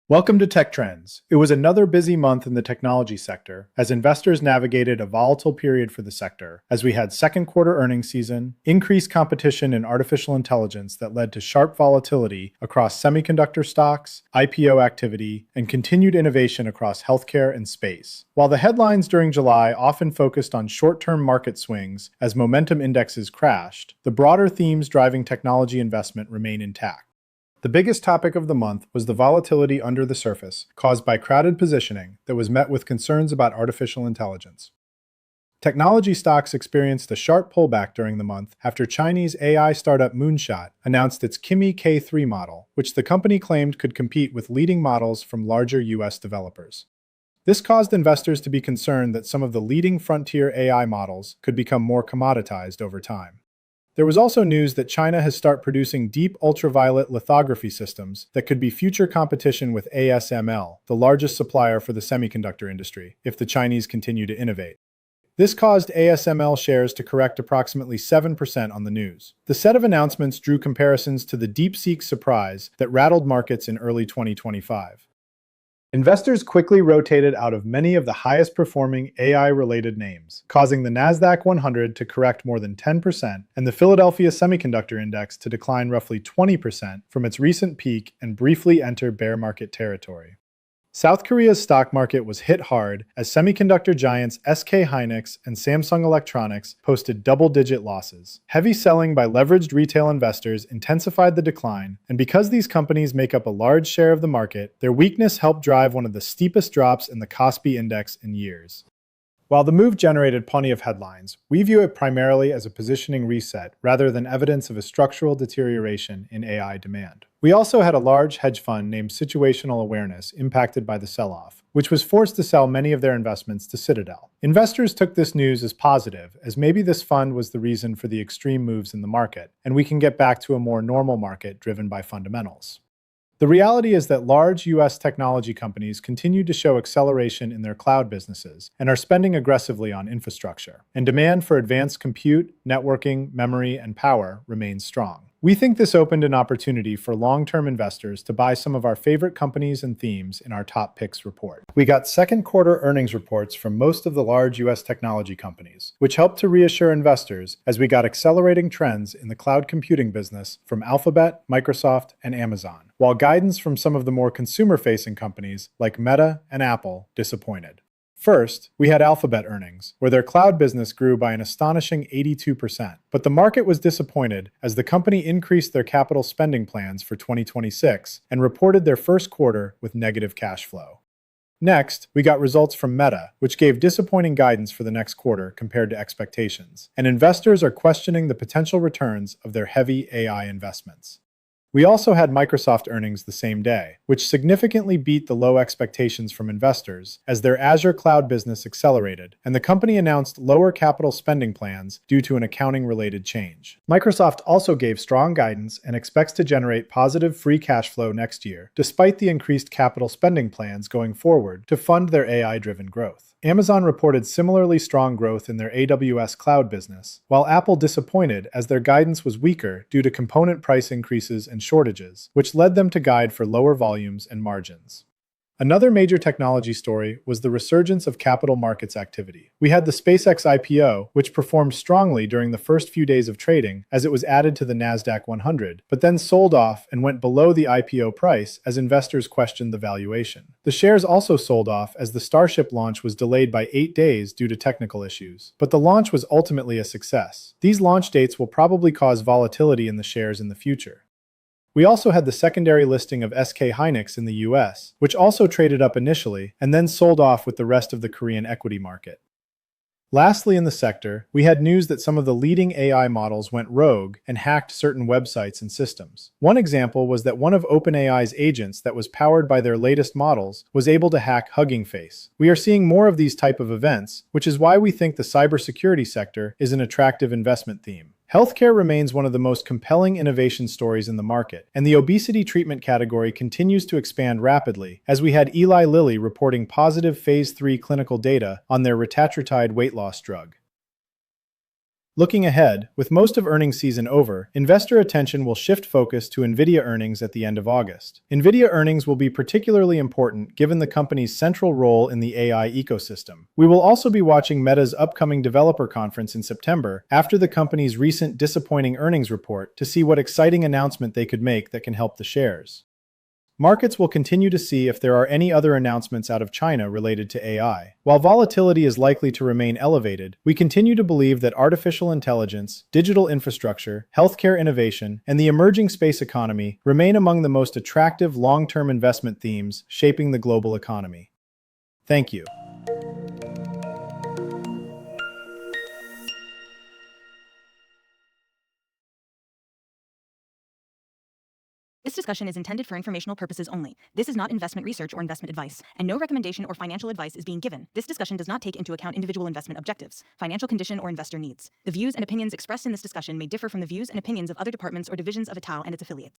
Welcome to Tech Trends. It was another busy month in the technology sector as investors navigated a volatile period for the sector, as we had second quarter earnings season, increased competition in artificial intelligence that led to sharp volatility across semiconductor stocks, IPO activity, and continued innovation across healthcare and space. While the headlines during July often focused on short-term market swings as momentum indexes crashed, the broader themes driving technology investment remain intact. The biggest topic of the month was the volatility under the surface, caused by crowded positioning that was met with concerns about artificial intelligence. Technology stocks experienced a sharp pullback during the month after Chinese AI startup Moonshot announced its Kimi K3 model, which the company claimed could compete with leading models from larger US developers. This caused investors to be concerned that some of the leading frontier AI models could become more commoditized over time. There was also news that China has started producing deep ultraviolet lithography systems that could be future competition with ASML, the largest supplier for the semiconductor industry, if the Chinese continue to innovate. This caused ASML shares to correct approximately 7% on the news. The set of announcements drew comparisons to the DeepSeek surprise that rattled markets in early 2025. Investors quickly rotated out of many of the highest performing AI-related names, causing the Nasdaq 100 to correct more than 10% and the Philadelphia Semiconductor Index to decline roughly 20% from its recent peak and briefly enter bear market territory. South Korea's stock market was hit hard as semiconductor giants SK Hynix and Samsung Electronics posted double-digit losses. Heavy selling by leveraged retail investors intensified the decline, and because these companies make up a large share of the market, their weakness helped drive one of the steepest drops in the Kospi index in years. While the move generated plenty of headlines, we view it primarily as a positioning reset rather than evidence of a structural deterioration in AI demand. We also had a large hedge fund named Situational Awareness impacted by the sell-off, which was forced to sell many of their investments to Citadel. Investors took this news as positive, as maybe this fund was the reason for the extreme moves in the market, and we can get back to a more normal market driven by fundamentals. The reality is that large U.S. technology companies continue to show acceleration in their cloud businesses and are spending aggressively on infrastructure, and demand for advanced compute, networking, memory, and power remains strong. We think this opened an opportunity for long-term investors to buy some of our favorite companies and themes in our top picks report. We got second quarter earnings reports from most of the large U.S. technology companies, which helped to reassure investors as we got accelerating trends in the cloud computing business from Alphabet, Microsoft, and Amazon, while guidance from some of the more consumer-facing companies like Meta and Apple disappointed. First, we had Alphabet earnings, where their cloud business grew by an astonishing 82%. But the market was disappointed as the company increased their capital spending plans for 2026 and reported their first quarter with negative cash flow. Next, we got results from Meta, which gave disappointing guidance for the next quarter compared to expectations, and investors are questioning the potential returns of their heavy AI investments. We also had Microsoft earnings the same day, which significantly beat the low expectations from investors as their Azure cloud business accelerated, and the company announced lower capital spending plans due to an accounting-related change. Microsoft also gave strong guidance and expects to generate positive free cash flow next year, despite the increased capital spending plans going forward to fund their AI-driven growth. Amazon reported similarly strong growth in their AWS cloud business, while Apple disappointed as their guidance was weaker due to component price increases and shortages, which led them to guide for lower volumes and margins. Another major technology story was the resurgence of capital markets activity. We had the SpaceX IPO, which performed strongly during the first few days of trading as it was added to the Nasdaq 100, but then sold off and went below the IPO price as investors questioned the valuation. The shares also sold off as the Starship launch was delayed by 8 days due to technical issues, but the launch was ultimately a success. These launch dates will probably cause volatility in the shares in the future. We also had the secondary listing of SK Hynix in the US, which also traded up initially and then sold off with the rest of the Korean equity market. Lastly, in the sector, we had news that some of the leading AI models went rogue and hacked certain websites and systems. One example was that one of OpenAI's agents that was powered by their latest models was able to hack Hugging Face. We are seeing more of these type of events, which is why we think the cybersecurity sector is an attractive investment theme. Healthcare remains one of the most compelling innovation stories in the market, and the obesity treatment category continues to expand rapidly, as we had Eli Lilly reporting positive Phase 3 clinical data on their retatrutide weight loss drug. Looking ahead, with most of earnings season over, investor attention will shift focus to Nvidia earnings at the end of August. Nvidia earnings will be particularly important given the company's central role in the AI ecosystem. We will also be watching Meta's upcoming developer conference in September after the company's recent disappointing earnings report to see what exciting announcement they could make that can help the shares. Markets will continue to see if there are any other announcements out of China related to AI. While volatility is likely to remain elevated, we continue to believe that artificial intelligence, digital infrastructure, healthcare innovation, and the emerging space economy remain among the most attractive long-term investment themes shaping the global economy. Thank you. This discussion is intended for informational purposes only. This is not investment research or investment advice, and no recommendation or financial advice is being given. This discussion does not take into account individual investment objectives, financial condition, or investor needs. The views and opinions expressed in this discussion may differ from the views and opinions of other departments or divisions of Itaú and its affiliates.